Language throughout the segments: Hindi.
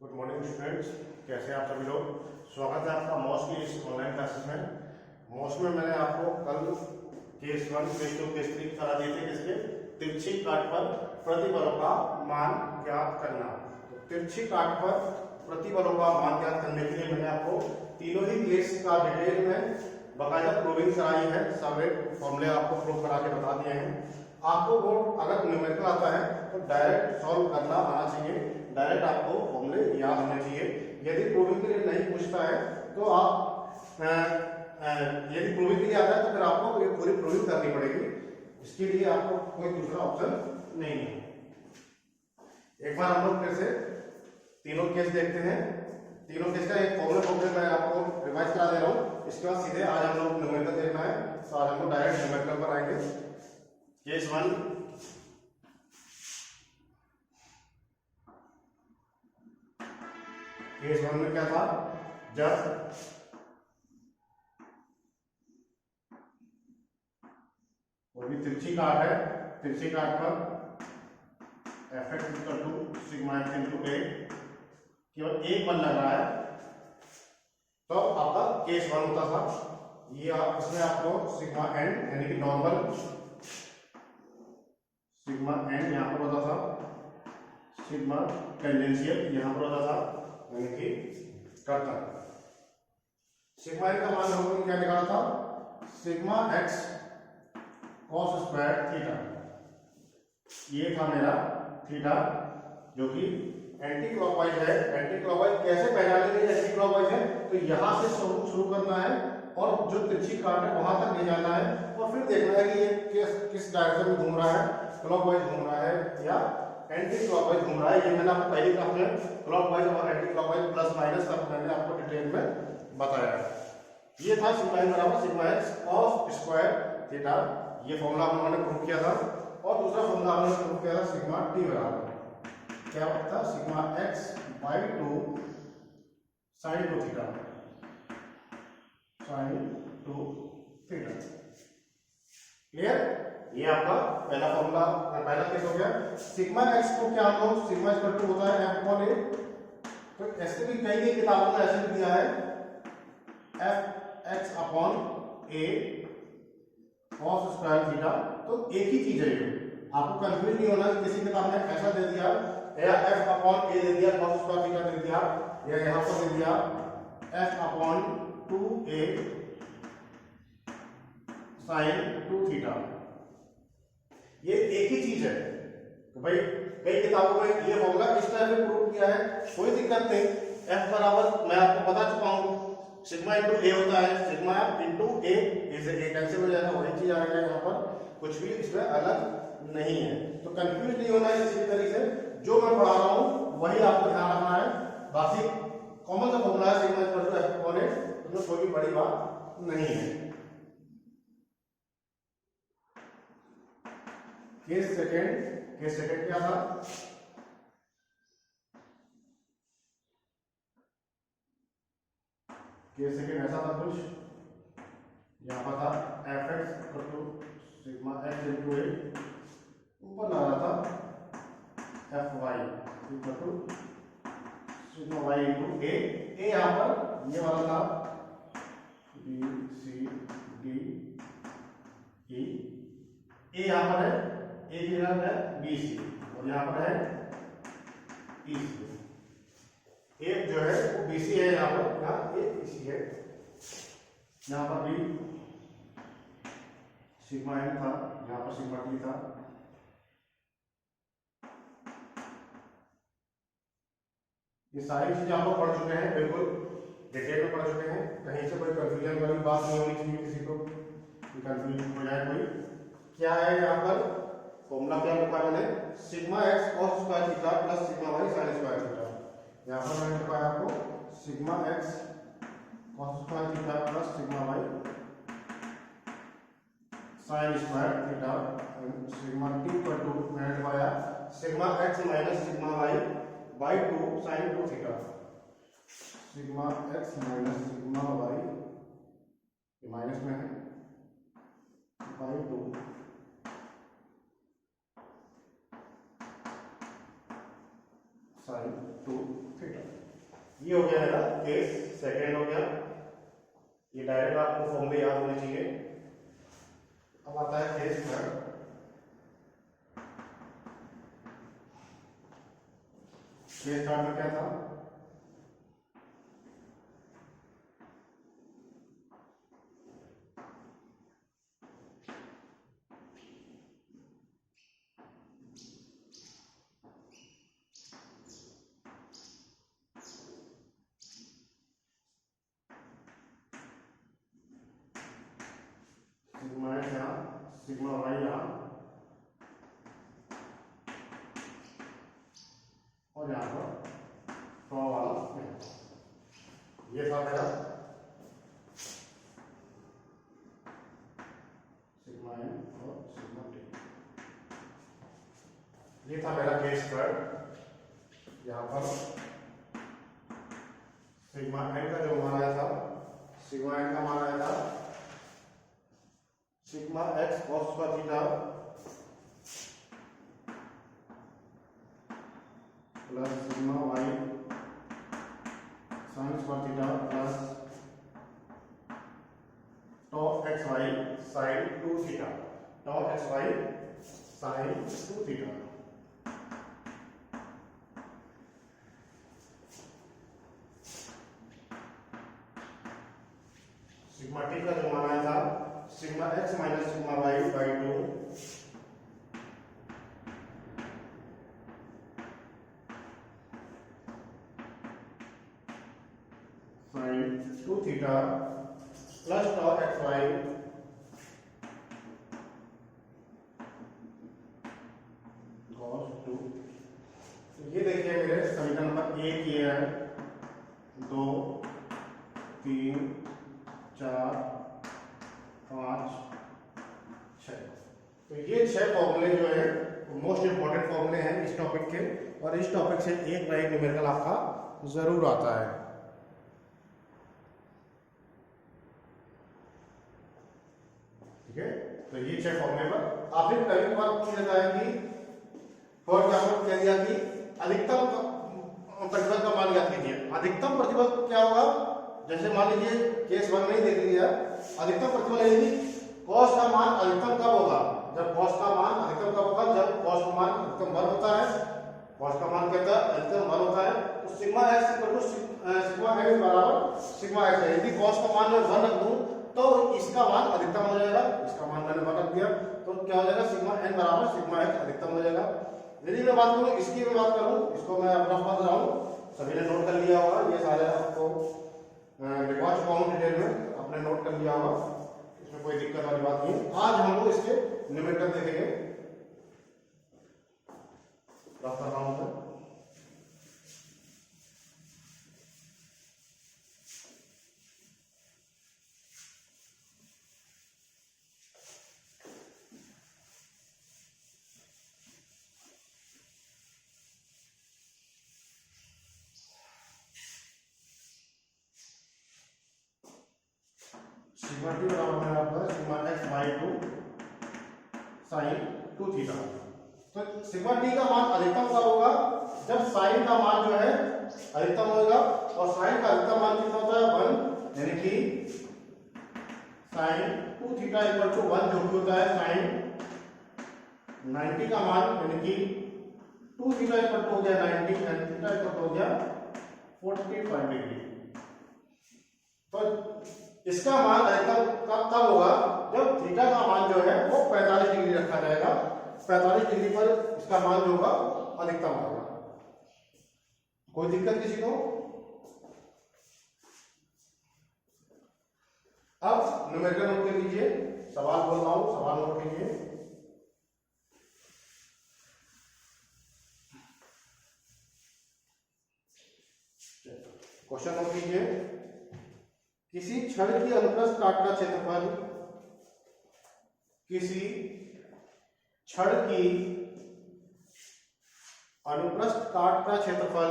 गुड मॉर्निंग स्टूडेंट्स, कैसे हैं आप सभी लोग। स्वागत है आपका मॉस की इस ऑनलाइन क्लासेस में। मॉस में मैंने आपको कल केस 1, केस 2, केस 3 करा दिए थे, किसके तिरछी काट पर प्रतिबलों का मान ज्ञात करना। तो तिरछी काट पर प्रतिबलों का मान ज्ञात करने के लिए मैंने आपको तीनों ही केस का डिटेल में बाकायदा प्रूविंग कराई है। सारे फॉर्मूले आपको प्रूव करा के बता दिए हैं। आपको वो अगर न्यूमेरिकल आता है तो डायरेक्ट सॉल्व करना आना चाहिए, डायरेक्ट आपको फॉर्मूले याद होने चाहिए। यदि प्रूविंग के लिए नहीं पूछता है तो आप यदि प्रूविंग के लिए आता है तो फिर आपको ये पूरी प्रूविंग करनी पड़ेगी। इसके लिए आपको कोई दूसरा ऑप्शन नहीं है। एक बार हम लोग फिर से तीनों केस देखते हैं। तीनों केस का एक फॉर्मूला मैं आपको रिवाइज करा दे रहा हूँ। इसके बाद सीधे आज हम लोग न्यूमेरिकल देखना है, तो आज हम लोग डायरेक्ट न्यूमेरिकल पर आएंगे। केस 1, केस 1 में क्या था, जब वो भी तिरछी काट है, तिरछी काट पर Fx equal to sigma x into A, केवल एक बल लग रहा है, तो आपका केस 1 होता था। ये आप इसमें आपको सिग्मा एन यानी कि नॉर्मल सिग्मा एन यहाँ पर होता था, सिग्मा टेंजेंशियल यहाँ पर होता था, यानी कि कर्तन। सिग्मा एन का मान हम लोगों ने क्या निकाला था, sigma x cos square theta. ये था मेरा थीटा जो कि एंटी क्लॉकवाइज है। एंटी क्लॉकवाइज कैसे पहचानेंगे एंटी क्लॉकवाइज है, तो यहां से शुरू करना है और जो तिरछी काट है वहां तक ले जाना है और फिर देखना है कि ये किस डायरेक्शन में घूम रहा है, क्लॉकवाइज घूम रहा है या एंटी क्लॉकवाइज घूम रहा है। ये मैंने आपको पहली क्लास में क्लॉकवाइज और एंटी क्लॉकवाइज प्लस माइनस सब मैंने आपको डिटेल में बताया। ये था सिग्मा एन बराबर sigma x cos square theta. ये फॉर्मूला हम लोगों ने प्रूव किया था। और दूसरा फॉर्मूला हमने प्रूव किया था सिग्मा टी बराबर क्या होता है, sigma x by 2 sine 2 theta, sine 2 theta. Clear. ये आपका पहला फॉर्मूला, पहला केस हो गया। सिग्मा एक्स को क्या हम लोग सिग्मा इक्वल टू होता है एफ अपॉन ए। तो ऐसे भी कई किताबों में ऐसे भी दिया है F x upon a cos square theta. तो एक ही चीज है ये, आपको कंफ्यूज नहीं होना कि किसी किताब ने ऐसा दे दिया या एफ अपॉन ए दे दिया, कॉस स्क्वायर थीटा दे दिया, या यहां पर दे दिया F upon 2a sign 2 theta. ये एक ही चीज है। तो भाई कई किताबों में ये फॉर्मूला इस तरह से प्रूव किया है, कोई दिक्कत नहीं। एफ बराबर मैं आपको बता चुका हूं सिग्मा इंटू ए होता है, sigma into A is a cancel हो जाएगा, वही चीज आएगा यहाँ पर, कुछ भी इसमें अलग नहीं है। तो कंफ्यूज नहीं होना है इसी तरीके से, जो मैं पढ़ा रहा हूँ वही आपको ध्यान रखना है। बाकी कॉमन सा फॉर्मूला है sigma equal to F upon A, उसमें कोई बड़ी बात नहीं है। केस सेकंड क्या था, केस सेकंड ऐसा था कुछ, यहाँ पर था F x equal to sigma x into A, ऊपर लगा रहा था F y equal to sigma y into A. यहाँ पर ये वाला था बी सी डी ई, ए यहाँ पर है, ए की जगह है बी सी और यहाँ पर है ई सी। ए जो है वो बी सी है, यहाँ पर यहाँ ए ई सी है, यहाँ पर भी सिग्मा एन था, यहाँ पर सिग्मा टी था। ये सारी चीजें आप लोग पढ़ चुके हैं, बिल्कुल डिटेल में पढ़ चुके हैं। कहीं से कोई कंफ्यूजन वाली बात नहीं होनी चाहिए किसी को, कंफ्यूजन हो जाए कोई। क्या है यहाँ पर फॉर्मूला क्या लिखा मैंने, sigma x cos square theta plus sigma y sine square theta. यहाँ पर मैंने लिखा है आपको sigma x cos square theta plus sigma y sine square theta, sigma t equal to मैंने लिखवाया sigma x minus sigma y by 2 sine 2 theta, sigma x minus sigma y, ये माइनस में है, बाई 2 साइन 2 थीटा। ये हो गया मेरा केस सेकेंड हो गया। ये डायरेक्ट आपको फॉर्मूले याद होने चाहिए। अब आता है केस थर्ड। केस थर्ड में क्या था, सिग्मा एक्स यहाँ, सिग्मा वाई यहाँ और यहाँ पर टॉ वाला यहाँ। ये था मेरा सिग्मा एन और सिग्मा टी। ये था मेरा केस थर्ड। यहाँ पर सिग्मा एन का जो मान आया था, सिग्मा एन का मान आया था सिग्मा एक्स कॉस का theta plus sigma y sine square theta plus tau x y sine 2 theta, tau x y sine 2 theta. Sigma t का जो मान आया था sigma x minus sigma y by 2 sine 2 theta plus tau x y cos 2। तो ये देखिए मेरे समीकरण नंबर 1 ये है, 2 3 4 5 6। तो ये 6 फॉर्मूले जो है मोस्ट इंपॉर्टेंट फॉर्मूले हैं इस टॉपिक के, और इस टॉपिक से एक ना एक न्यूमेरिकल आपका जरूर आता है। ठीक है, तो ये 6 फॉर्मूले पर आपने पहली बार पूछ लेता है कि फॉर एग्जाम्पल कह दिया कि अधिकतम प्रतिबल का मान ज्ञात कीजिए। अधिकतम प्रतिबल क्या होगा, जैसे मान लीजिए केस 1 में ही देख लिया, अधिकतम प्रतिबल यानी कॉस का मान अधिकतम कब होगा, जब कॉस का मान अधिकतम कब होगा, जब कॉस का मान अधिकतम 1 होता है। कॉस का मान क्या था, अधिकतम 1 होता है। तो सिग्मा एक्स सिग्मा एक्स बराबर सिग्मा एक्स है। यदि कॉस का मान मैं 1 रख दूं तो इसका मान अधिकतम हो जाएगा, इसका मान मैंने 1 रख दिया तो क्या हो जाएगा, सिग्मा एन बराबर सिग्मा एक्स अधिकतम हो जाएगा। यदि मैं बात करूं इसकी, मैं बात करूं इसको, मैं अपना बात रहा हूं, सभी ने नोट कर लिया होगा, ये सारे आपको लिखवा चुका हूं डिटेल में, आपने नोट कर लिया होगा, इसमें कोई दिक्कत वाली बात नहीं। आज हम लोग इसके न्यूमेरिकल देखेंगे। रास्ता काम है सिग्मा टी बराबर है आपका sigma x by 2 sine 2 theta. तो सिग्मा टी का मान अधिकतम कब होगा, जब साइन का मान जो है अधिकतम होगा, और साइन का अधिकतम मान कितना होता है 1, यानी कि साइन 2 थीटा इक्वल टू 1, जो कि होता है साइन 90 का मान, यानी कि 2 थीटा इक्वल टू हो गया 90 एंड थीटा इक्वल टू हो गया 45 डिग्री। तो इसका मान अधिकतम कब होगा, जब थीटा का मान जो है वो 45 डिग्री रखा जाएगा। 45 डिग्री पर इसका मान जो होगा अधिकतम होगा। कोई दिक्कत किसी को? अब न्यूमेरिकल नोट कर लीजिए, सवाल बोल रहा हूं, सवाल नोट कीजिए। क्वेश्चन नोट कीजिए, किसी छड़ की अनुप्रस्थ काट का क्षेत्रफल, किसी छड़ की अनुप्रस्थ काट का क्षेत्रफल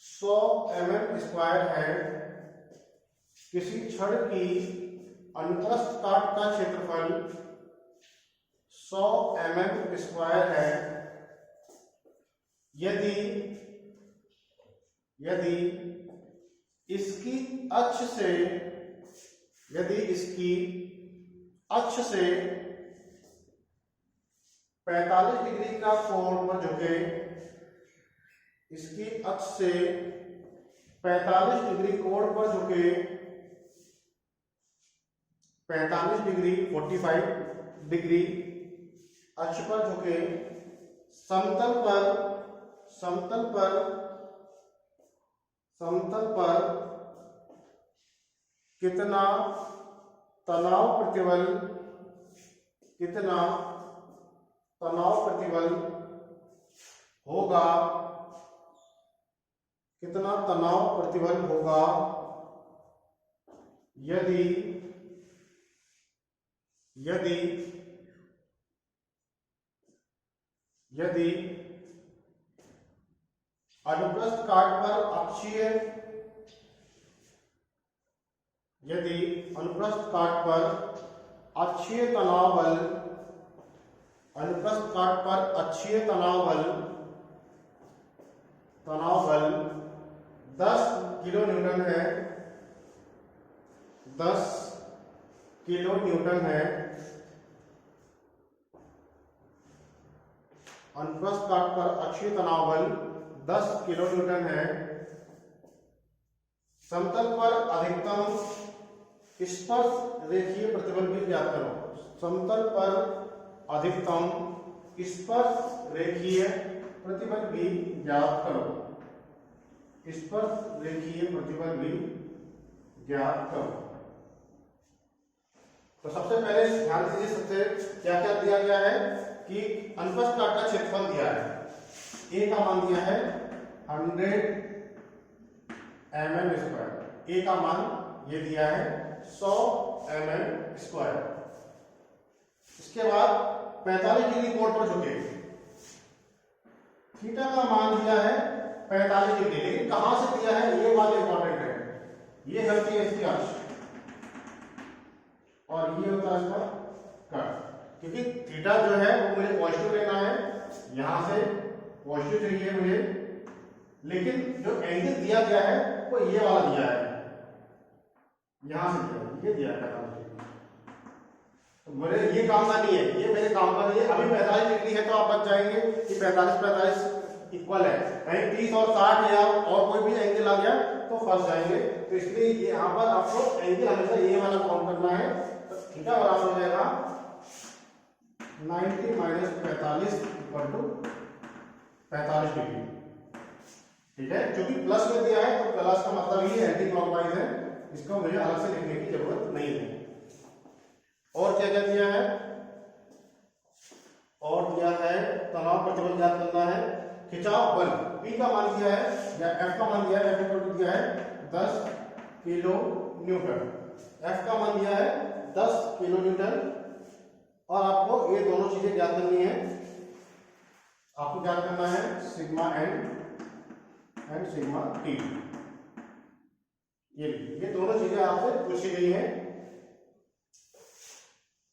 100 mm² है। किसी छड़ की अनुप्रस्थ काट का क्षेत्रफल 100 mm² है। यदि यदि इसकी अक्ष से यदि इसकी अक्ष से 45 डिग्री का कोण पर झुके, इसकी अक्ष से 45 डिग्री कोण पर झुके, 45 डिग्री 45 डिग्री अक्ष पर झुके समतल पर कितना तनाव प्रतिबल होगा, कितना तनाव प्रतिबल होगा यदि यदि यदि अनुप्रस्थ काट पर अक्षीय यदि अनुप्रस्थ काट पर अक्षीय तनाव बल, अनुप्रस्थ काट पर अक्षीय तनाव बल 10 किलो न्यूटन है, 10 किलो न्यूटन है। अनुप्रस्थ काट पर अक्षीय तनाव बल 10 किलो न्यूटन है। समतल पर अधिकतम स्पर्श रेखीय प्रतिबल भी ज्ञात करो। समतल पर अधिकतम स्पर्श रेखीय प्रतिबल भी ज्ञात करो। स्पर्श रेखीय प्रतिबल भी ज्ञात करो। तो सबसे पहले ध्यान दीजिए, सबसे क्या क्या दिया गया है कि अनुप्रस्थ काट का क्षेत्रफल दिया है। ए का मान दिया है 100 mm²। ए का मान ये दिया है 100 mm²। इसके बाद 45 डिग्री कोण पर झुके, थीटा का मान दिया है 45 डिग्री। लेकिन कहां से दिया है ये बात इंपॉर्टेंट है। ये होती है इसकी अक्ष और ये होता है इसका कट, क्योंकि थीटा जो है वो मुझे पॉजिटिव लेना है, यहां से पॉजिटिव चाहिए मुझे, लेकिन जो एंगल दिया गया है वो ये वाला दिया है, यहां से दिया, ये दिया है 45 डिग्री। तो मुझे ये काम का नहीं है, ये मेरे काम का नहीं है। अभी 45 डिग्री है तो आप बच जाएंगे कि 45 इक्वल है। कहीं 30 और 60 या और कोई भी एंगल आ गया तो फंस जाएंगे। तो इसलिए यहाँ पर आपको एंगल हमेशा ये वाला काउंट करना है। तो थीटा बराबर हो जाएगा 90 - 45 = 45 डिग्री। ठीक है, क्योंकि प्लस में दिया है तो प्लस का मतलब ये एंटी क्लॉकवाइज है, इसको मुझे अलग से लिखने की जरूरत नहीं है। और क्या क्या दिया है, और दिया है तनाव प्रतिबल ज्ञात करना है। खिंचाव बल P का मान दिया है या F का मान दिया है, F दिया है 10 किलो न्यूटन। F का मान दिया है 10 किलो न्यूटन। और आपको ये दोनों चीजें ज्ञात करनी है। आपको ज्ञात करना है sigma n and sigma t। ये दोनों चीजें आपसे पूछी गई हैं।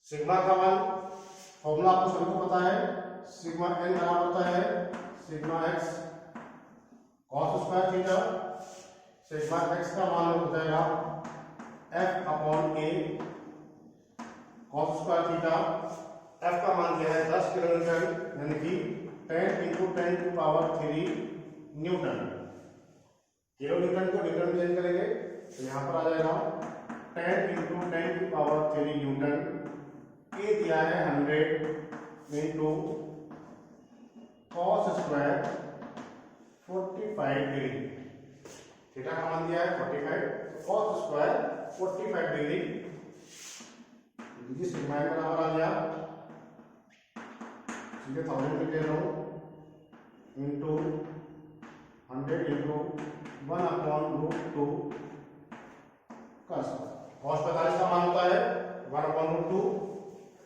सिग्मा का मान फॉर्मूला आपको सभी को पता है, सिग्मा n बराबर होता है sigma x cos square theta. Sigma x का मान हो जाएगा F/A cos square theta. F का मान दिया है 10 किलो न्यूटन, यानी कि 10 × 10⁻³ न्यूटन। किलो न्यूटन को न्यूटन में चेंज करेंगे तो यहाँ पर आ जाएगा 10 × 10⁻³ न्यूटन। ए दिया है 100 × cos स्क्वायर 45 डिग्री। थीटा का मान दिया है 45, cos स्क्वायर 45 डिग्री। देखिए सिग्मा बराबर आ गया, सीधे 1000 लिख ले रहा हूँ, इंटू 100 × 1/√2 का स्क्वायर। cos 45 का मान होता है 1/√2,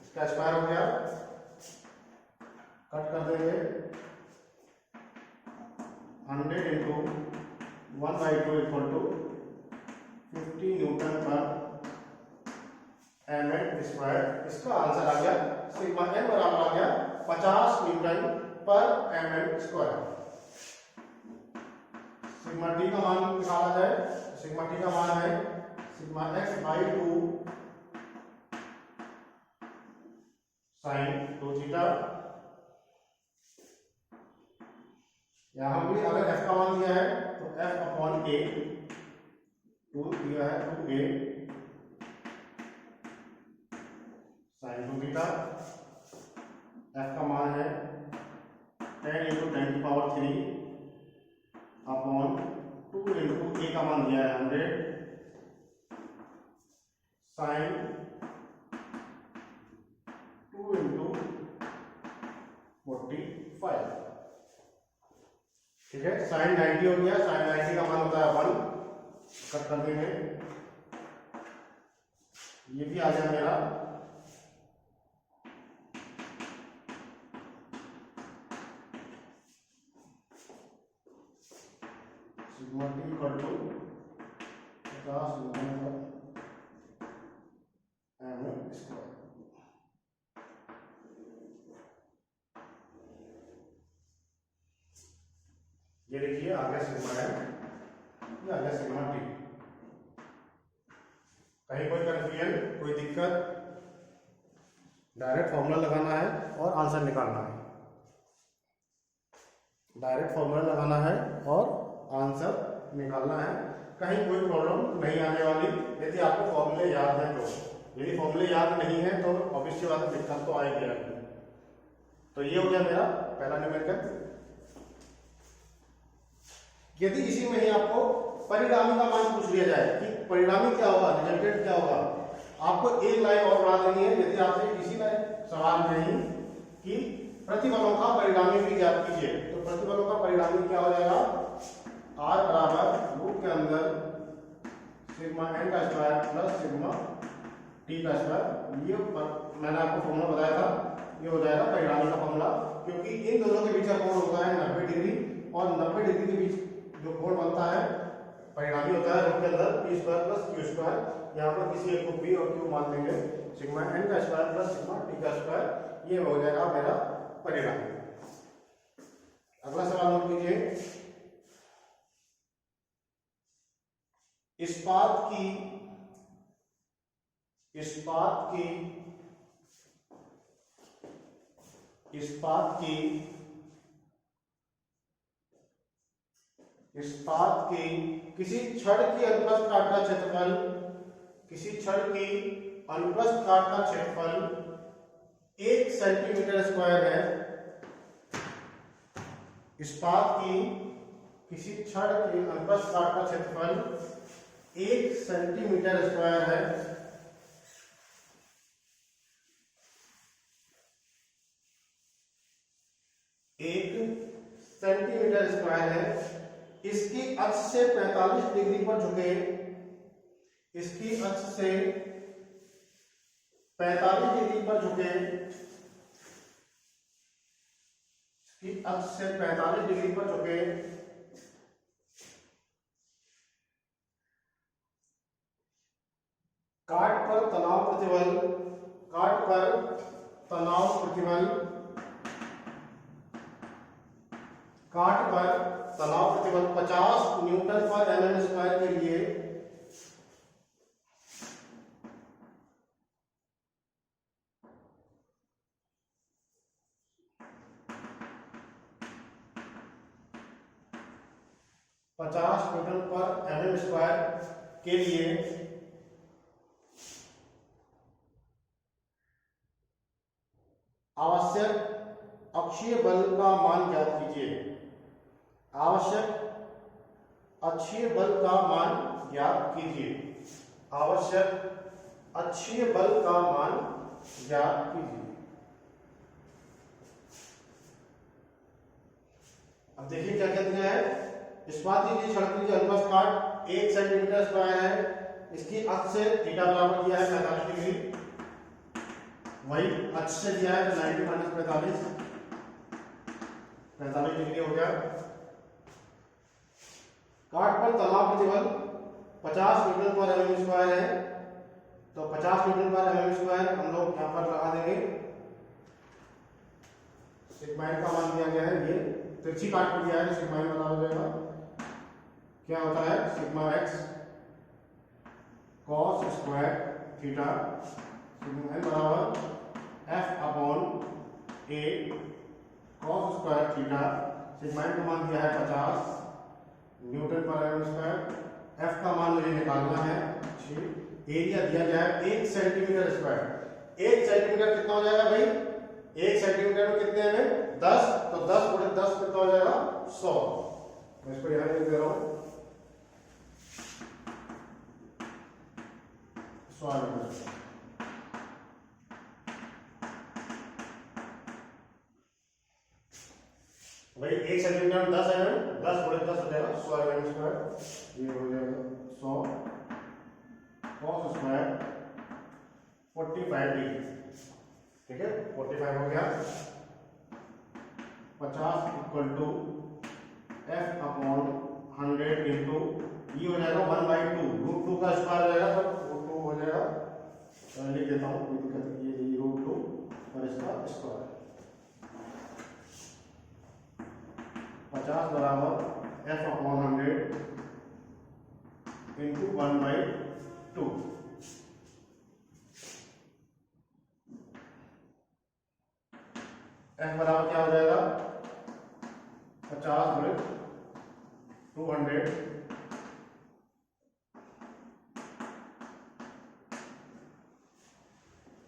इसका स्क्वायर हो गया। कट कर देंगे 100 × 1/2 = 50 Nm²। इसका आंसर आ गया सिग्मा n बराबर आ गया 50 Nm/mm²। सिग्मा टी का मान निकाला जाए, सिग्मा टी का मान है sigma x by 2 sine 2 theta. यहां भी अगर f का मान दिया है तो f अपॉन a, 2 दिया है 2a साइन 2 थीटा। f का मान है 10 इंटू 10 की पावर 3 अपॉन 2 इंटू a का मान दिया है 100 साइन 2 इंटू 45। ठीक है, साइन 90 हो गया, साइन 90 का मान होता है 1, कट कर देंगे, ये भी आ गया मेरा sigma t equal to 50 m square. ये देखिए आ गया सिग्मा एम, ये आ गया सिग्मा टी। कहीं कोई कंफ्यूजन, कोई दिक्कत? डायरेक्ट फॉर्मूला लगाना है और आंसर निकालना है, डायरेक्ट फॉर्मूला लगाना है और आंसर निकालना है। कहीं कोई प्रॉब्लम नहीं आने वाली यदि आपको फॉर्मूले याद है तो। यदि फॉर्मूले याद नहीं है तो ऑब्वियसली बात है दिक्कत तो आएगी आपकी। तो ये हो गया मेरा पहला न्यूमेरिकल। यदि इसी में ही आपको परिणामी का मान पूछ लिया जाए कि परिणामी क्या होगा, रिजल्टेंट क्या होगा, आपको एक लाइन और बढ़ा देनी है। यदि आपसे इसी लाइन सवाल में ही कि प्रतिबलों का परिणामी भी ज्ञात कीजिए, तो प्रतिबलों का परिणामी क्या हो जाएगा, R बराबर लूप के अंदर सिग्मा n का स्क्वायर प्लस सिग्मा t का स्क्वायर। ये मैंने आपको फॉर्मूला बताया था, ये हो जाएगा परिणामी का फॉर्मूला, क्योंकि इन दोनों के बीच का कोण होता है 90 डिग्री और 90 डिग्री के बीच जो कोण बनता है परिणामी होता है रूप के अंदर p square plus q square. यहाँ पर किसी एक को p और q मान लेंगे, सिग्मा n का स्क्वायर प्लस सिग्मा t का स्क्वायर, ये हो जाएगा मेरा परिणामी। अगला सवाल नोट कीजिए, इस्पात की किसी छड़ की अनुप्रस्थ काट का क्षेत्रफल, किसी छड़ की अनुप्रस्थ काट का क्षेत्रफल 1 सेंटीमीटर स्क्वायर है। इस्पात की किसी छड़ के अनुप्रस्थ काट का क्षेत्रफल 1 सेंटीमीटर स्क्वायर है। सेंटीमीटर स्क्वायर है। इसकी अक्ष से 45 डिग्री पर झुके, इसकी अक्ष से 45 डिग्री पर झुके, इसकी अक्ष से 45 डिग्री पर झुके काट पर तनाव प्रतिबल, काट पर तनाव प्रतिबल, काट पर तनाव प्रतिबल 50 न्यूटन पर mm स्क्वायर के लिए न्यूटन पर mm स्क्वायर के लिए आवश्यक अक्षीय बल का मान ज्ञात कीजिए। आवश्यक अक्षीय बल का मान ज्ञात कीजिए। आवश्यक अक्षीय बल का मान ज्ञात कीजिए। अब देखिए क्या क्या दिया है। इस्पात कीजिए छड़ की अनुप्रस्थ काट 1 सेंटीमीटर स्क्वायर है। इसकी अक्ष से थीटा बराबर दिया है 45 डिग्री, वही अक्ष से दिया है 90 माइनस 45 डिग्री हो गया। काट पर तनाव प्रतिबल 50 न्यूटन पर mm स्क्वायर है, तो 50 न्यूटन पर mm स्क्वायर हम लोग यहाँ पर लगा देंगे। सिग्मा का मान दिया गया है, ये तिरछी काट पर दिया है, सिग्मा बराबर हो जाएगा क्या होता है sigma x cos square theta sigma n बराबर f upon a cos square theta. Sigma n का मान दिया है 50 न्यूटन पर एम स्क्वायर। एफ का मान मुझे निकालना है। एरिया दिया गया है 1 सेंटीमीटर स्क्वायर। 1 सेंटीमीटर कितना हो जाएगा भाई? 1 सेंटीमीटर में कितने हैं? 10, तो 10 गुणे 10 कितना हो जाएगा? 100। मैं इसको यहां लिख दे रहा हूं 100 मीटर। भाई 1 सेंटीमीटर में 10 mm, 10 गुणे 10 हो जाएगा 100 mm स्क्वायर। ये हो जाएगा 100 cos स्क्वायर 45 डिग्री। ठीक है, 45 हो गया। 50 equal to F upon 100 into ये हो जाएगा 1/2 √2 का स्क्वायर हो जाएगा, तो √2 हो जाएगा। लिख देता हूँ, कोई दिक्कत नहीं है। ये √2 और इसका स्क्वायर 50 बराबर एफ अपॉन 100 इंटू 1/2। एफ बराबर क्या हो जाएगा? 50 गुणे 200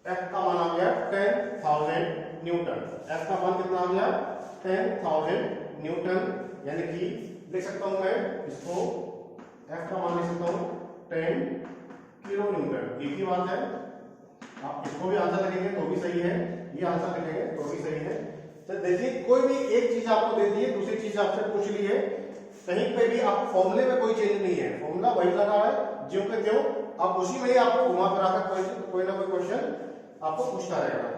एफ का मान आ गया 10,000 न्यूटन। एफ का मान कितना आ गया? 10,000 न्यूटन। यानी कि लिख सकता हूं मैं इसको, एफ का मान लिख सकता हूं 10 किलो न्यूटन। एक ही बात है, आप इसको भी आंसर लिखेंगे तो भी सही है, ये आंसर लिखेंगे तो भी सही है। तो देखिए, कोई भी एक चीज आपको दे दी है, दूसरी चीज आपसे पूछ ली है, कहीं पे भी आप फॉर्मूले में कोई चेंज नहीं है, फॉर्मूला वही लगा है ज्यों के त्यों। आप उसी में ही आपको घुमा फिरा कर कोई ना कोई क्वेश्चन आपको पूछता रहेगा।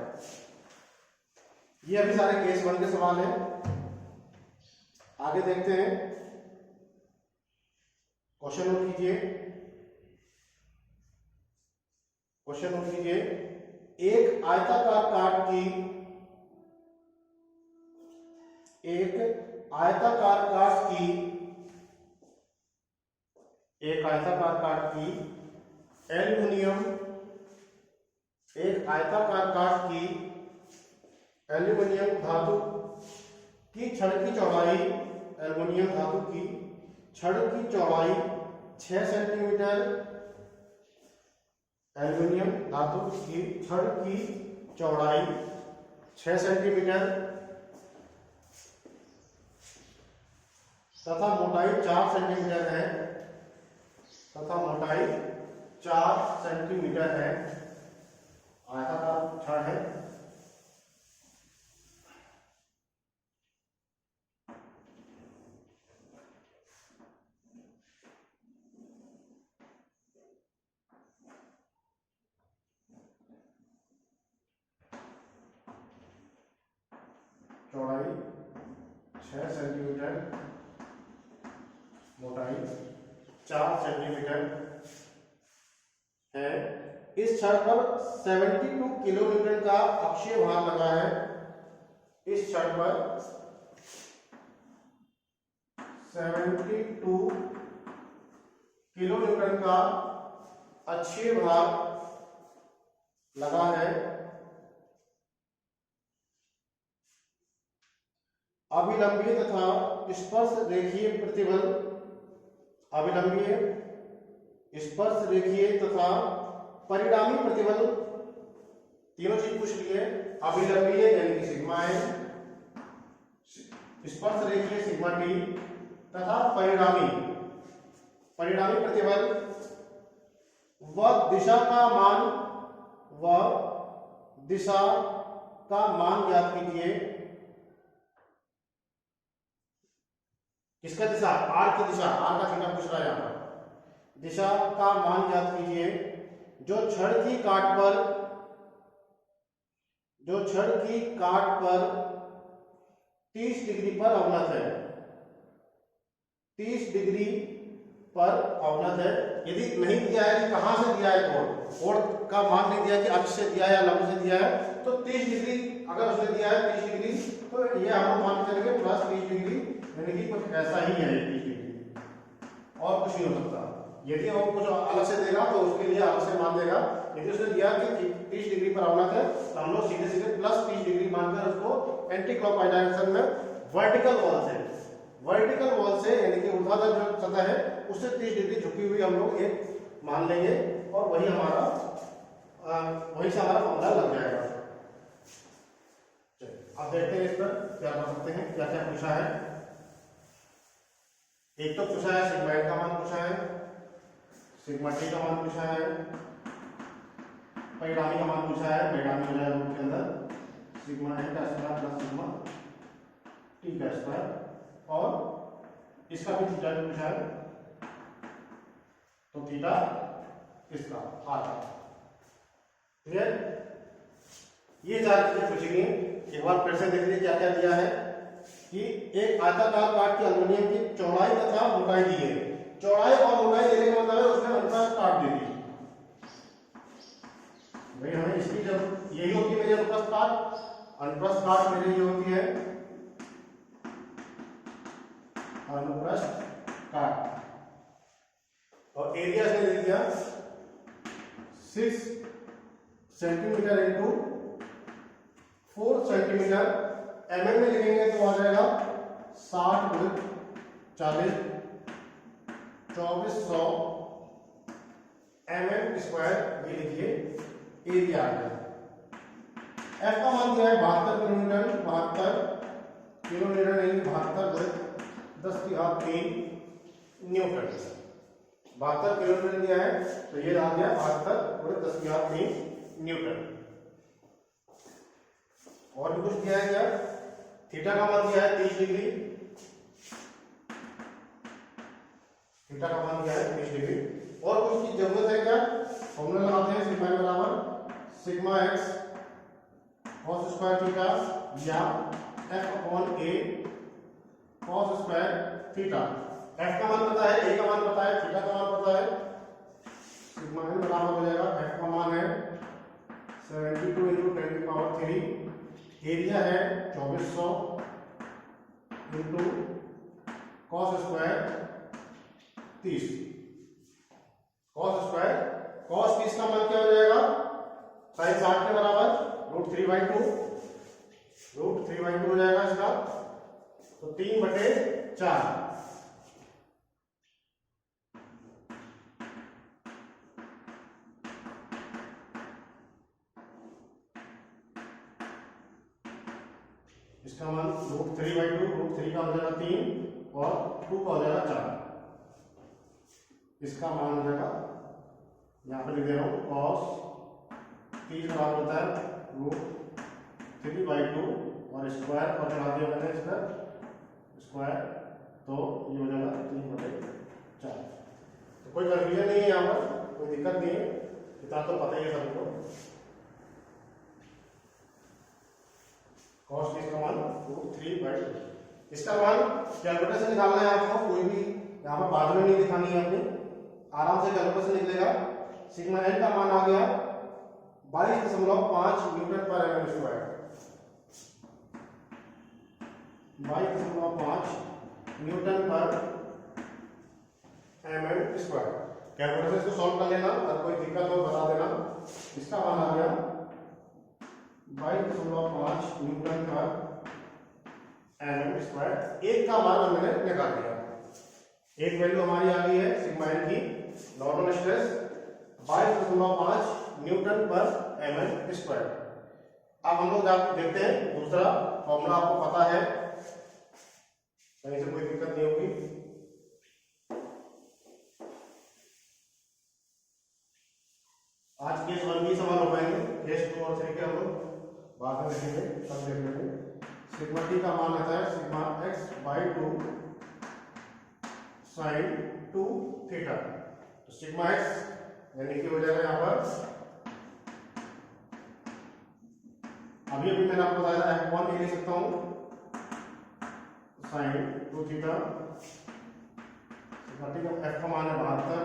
ये अभी सारे केस 1 के सवाल हैं। आगे देखते हैं, क्वेश्चन नोट कीजिए। क्वेश्चन नोट कीजिए। एक आयताकार काट की एल्यूमिनियम धातु की छड़ की चौड़ाई, एल्यूमिनियम धातु की छड़ की चौड़ाई 6 सेंटीमीटर, एल्यूमिनियम धातु की छड़ की चौड़ाई 6 सेंटीमीटर तथा मोटाई 4 सेंटीमीटर है, आयताकार छड़ है। चौड़ाई 6 सेंटीमीटर, मोटाई 4 सेंटीमीटर है। इस छड़ पर 72 किलोन्यूटन का अक्षीय भार लगा है। इस छड़ पर 72 किलोन्यूटन का अक्षीय भार लगा है। अभिलंबीय तथा स्पर्श रेखीय प्रतिबल, अभिलंबीय, स्पर्श रेखीय तथा परिणामी प्रतिबल, तीनों चीज पूछ लिए। अभिलंबीय यानी कि सिग्मा एन, स्पर्श रेखीय सिग्मा टी तथा परिणामी प्रतिबल व दिशा का मान ज्ञात कीजिए। किसका दिशा? आर की दिशा, आर का थीटा पूछ रहा है यहां पर। दिशा का मान ज्ञात कीजिए जो छड़ की काट पर 30 डिग्री पर अवनत है। 30 डिग्री पर अवनत है। यदि नहीं दिया है कि कहां से दिया है कोण का मान नहीं दिया है कि अक्ष से दिया है या लंब से दिया है, तो 30 डिग्री अगर उसने दिया है 30 डिग्री, तो ये हम मान के चलेंगे +30 डिग्री, यानी कि कुछ ऐसा ही है 30 डिग्री। और कुछ नहीं हो सकता। यदि वो कुछ अलग से देगा तो उसके लिए अलग से मान देगा। यदि उसने दिया कि 30 डिग्री पर आवनाथ है तो हम लोग सीधे सीधे प्लस 30 डिग्री मानकर उसको एंटी क्लॉकवाइज डायरेक्शन में वर्टिकल वॉल से यानी कि ऊर्ध्वाधर जो सतह है उससे 30 डिग्री झुकी हुई हम लोग एक मान लेंगे और वही हमारा वहीं से हमारा फॉर्मूला लग जाएगा। अब देखते हैं इस पर क्या कर सकते हैं, क्या क्या पूछा है। एक तो पूछा है सिग्मा एन का मान पूछा है, सिग्मा टी का मान पूछा है, परिणामी का मान पूछा है। परिणामी हो जाएगा रूप के अंदर सिग्मा एन का स्क्वायर प्लस सिग्मा टी का स्क्वायर और इसका भी थीटा भी पूछा है तो थीटा इसका आधा। क्लियर? ये चार चीजें पूछी गई। एक बार फिर से देख लीजिए क्या क्या दिया है कि एक आयताकार काट की एल्युमिनियम की चौड़ाई तथा मोटाई दी है। चौड़ाई और मोटाई देने का मतलब है उसने अनुप्रस्थ काट दे दी। भाई हमें इसकी जब यही होती है मेरी अनुप्रस्थ काट मेरी ये होती है अनुप्रस्थ काट और एरिया से दे दिया 6 सेंटीमीटर इंटू 4 सेंटीमीटर। एमएम में लिखेंगे तो आ जाएगा 60 गुणित 40 2400 mm स्क्वायर। ये लिखिए एरिया आ गया। एफ का मान दिया है 72 किलोमीटर, 72 किलोमीटर नहीं 72 गुणित 10 की घात 3 न्यूटन। 72 किलोमीटर दिया है तो ये आ गया 72 गुणित 10 की घात 3 न्यूटन। और भी कुछ दिया है क्या? थीटा का मान दिया है 30 डिग्री, थीटा का मान दिया है 30 डिग्री। और कुछ की जरूरत है क्या? फॉर्मूला लगाते हैं सिग्मा बराबर sigma x cos square theta या F upon a cos square theta. F का मान पता है, ए का मान पता है, थीटा का मान पता है। सिग्मा एन बराबर हो जाएगा एफ का मान है 72 इंटू 10 की पावर 3, एरिया है 2400 into cos square 30। Cos square cos 30 का मान क्या हो जाएगा? साइन 60 के बराबर √3/2 हो जाएगा इसका तो 3/4। इसका मान √3/2 √3 का हो जाएगा 3 और 2 का हो जाएगा 4। इसका मान हो जाएगा यहाँ पर लिख दे रहा हूँ cos 30 बराबर होता है √3/2 और स्क्वायर और चढ़ा दिया मैंने इस पर स्क्वायर तो ये हो जाएगा 3/4। तो कोई कन्फ्यूजन नहीं है यहाँ पर, कोई दिक्कत नहीं है, इतना तो पता ही है सबको। cos 30 का मान √3/2। इसका मान कैलकुलेटर से निकालना है आपको, कोई भी यहाँ पर बाद में नहीं दिखानी है अपनी, आराम से कैलकुलेटर से निकलेगा। सिग्मा एन का मान आ गया 22.5 न्यूटन पर एम स्क्वायर। 22.5 न्यूटन पर एम स्क्वायर। कैलकुलेटर से इसको सॉल्व कर लेना, अगर कोई दिक्कत हो बता देना। इसका मान आ गया 22.5 न्यूटन पर एम स्क्वायर। एक का मान हमने निकाल दिया, एक वैल्यू हमारी आ गई है सिग्मा एन की नॉर्मल स्ट्रेस 22.5 न्यूटन पर एम स्क्वायर। अब हम लोग देखते हैं दूसरा फॉर्मूला, आपको पता है, कहीं से कोई दिक्कत नहीं होगी। आज केस 1 भी सवाल हो पाएंगे, केस 2 और 3 के हम लोग बाद में देखेंगे, तब देख लेंगे। सिग्मा टी का मान आता है सिग्मा x/2 sin 2 थीटा। तो सिग्मा एक्स यानी कि हो जाएगा यहाँ पर, अभी मैंने आपको बताया था f1 लिख सकता हूँ sin 2 थीटा। सिग्मा टी का f का मान है 72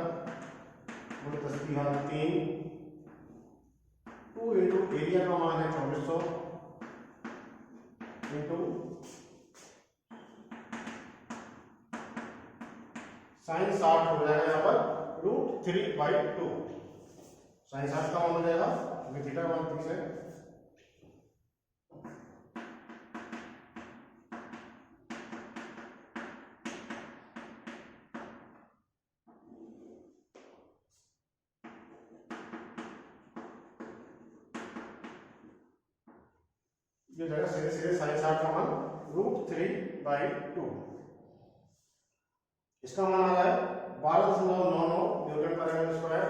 और 10 की घात 3 2 इंटू एरिया का मान है 2400 इंटू साइन 60 हो जाएगा यहाँ पर √3/2। साइन 60 का मान हो जाएगा क्योंकि थीटा मान 30 है। ये जाएगा सीधे सीधे साइन 60 का मान √3/2। इसका मान आ रहा है 12.99 न्यूटन पर एम स्क्वायर।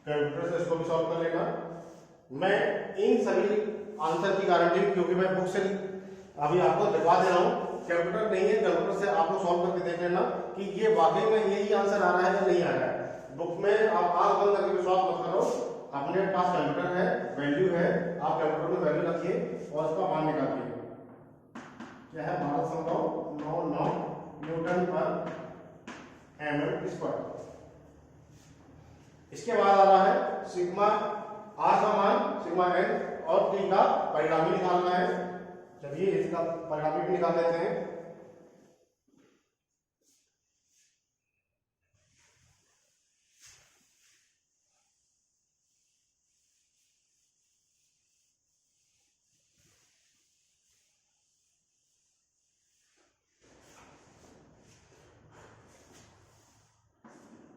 कैलकुलेटर से इसको भी सॉल्व कर लेगा। मैं इन सभी आंसर की गारंटी, क्योंकि मैं बुक से अभी आपको दिखा दे रहा हूं, कैलकुलेटर नहीं है, कैलकुलेटर से आप लोग सॉल्व करके देख लेना कि ये वाकई में यही आंसर आ रहा है या नहीं आ रहा है। बुक में आप आंख बंद करके विश्वास मत करो, अपने पास कैलकुलेटर है, वैल्यू है, आप कैलकुलेटर में वैल्यू रखिए और उसका मान निकालिए। क्या है 12.99 न्यूटन पर एम स्क्वायर। इसके बाद आ रहा है सिग्मा आर का मान, सिग्मा एन और टी का परिणामी निकालना है। चलिए इसका परिणामी भी निकाल लेते हैं।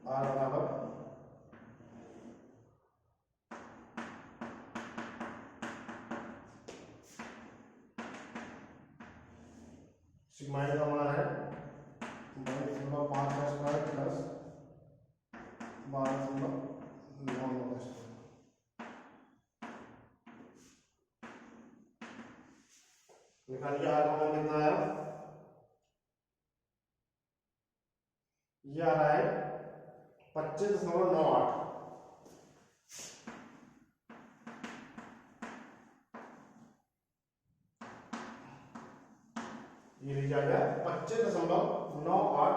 आर बराबर सिग्मा एन का मान है 22.5 का स्क्वायर प्लस 12.9 का स्क्वायर। निकालिए आर का मान कितना आया। ये आ रहा है 25.98। ये लिखा गया 25.98।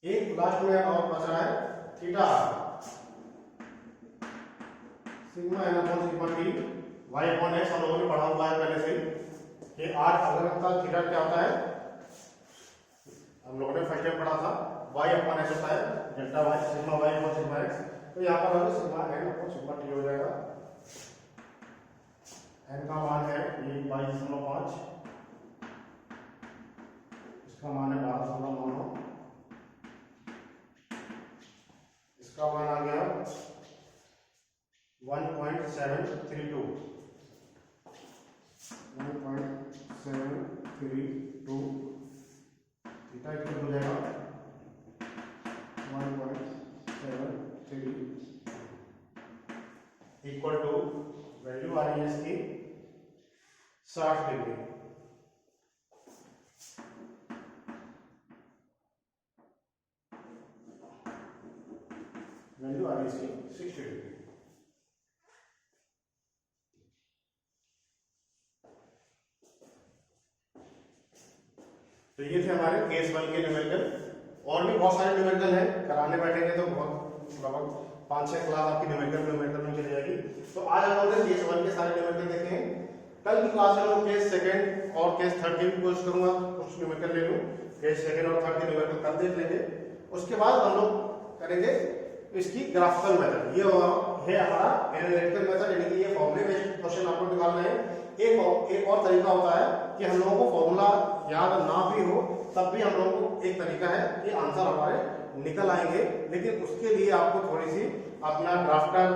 एक लास्ट में और बच रहा है theta. Sigma n upon sigma t y upon x हम लोगों ने पढ़ा हुआ है पहले से कि आर अलग होता है, थीटा क्या होता है हम लोगों ने फर्स्ट टाइम पढ़ा था। वाई अपॉन एक्स होता है delta y, sigma y upon sigma x. तो यहाँ पर होगा sigma n upon sigma t हो जाएगा। एन का मान है ये 22.5, इसका मान है 12.99, इसका मान आ गया 1.732 थीटा इक्वल हो जाएगा 1.73 इक्वल टू वैल्यू आ रही है इसकी 60 डिग्री। वैल्यू आ रही है इसकी 60 डिग्री। तो ये थे हमारे केस 1 के न्यूमेरिकल। और भी बहुत सारे न्यूमेरिकल हैं, कराने बैठेंगे तो बहुत लगभग 5-6 क्लास आपकी न्यूमेरिकल में चली जाएगी। तो आज हम लोग केस 1 के सारे न्यूमेरिकल देखे हैं। कल की क्लास में हम केस 2 और केस 3 की भी कोशिश करूंगा, कुछ न्यूमेरिकल ले लूं, केस 2 और 3 के न्यूमेरिकल कल देख लेंगे। उसके बाद हम लोग करेंगे इसकी ग्राफिकल मेथड। ये है हमारा एनालिटिकल मेथड, यानी कि ये फॉर्मूले बेस्ड क्वेश्चन आपको निकालना है। एक और तरीका होता है कि हम लोगों को फॉर्मूला याद ना भी हो तब भी हम लोगों को एक तरीका है कि आंसर हमारे निकल आएंगे, लेकिन उसके लिए आपको थोड़ी सी अपना ड्राफ्टर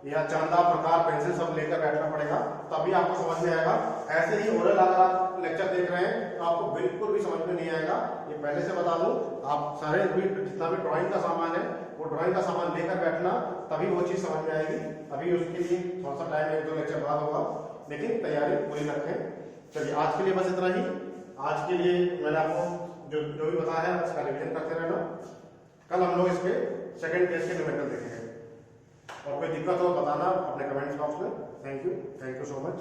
या चांदा प्रकार पेंसिल सब लेकर बैठना पड़ेगा, तभी आपको समझ में आएगा। ऐसे ही ओरल अगर आप लेक्चर देख रहे हैं तो आपको बिल्कुल भी समझ में नहीं आएगा। ये पहले से बता दूं, आप सारे भी जितना भी ड्राइंग का सामान है वो ड्राइंग का सामान लेकर बैठना, तभी वो चीज समझ में आएगी। अभी उसके लिए थोड़ा सा टाइम 1-2 लेक्चर बाद होगा, लेकिन तैयारी पूरी रखें। चलिए आज के लिए बस इतना ही। आज के लिए मैंने आपको जो भी बताया है उसका रिवीजन करते रहना। कल हम लोग इसके सेकंड केस के न्यूमेरिकल देखेंगे। और कोई दिक्कत हो बताना अपने कमेंट्स बॉक्स में। Thank you so much.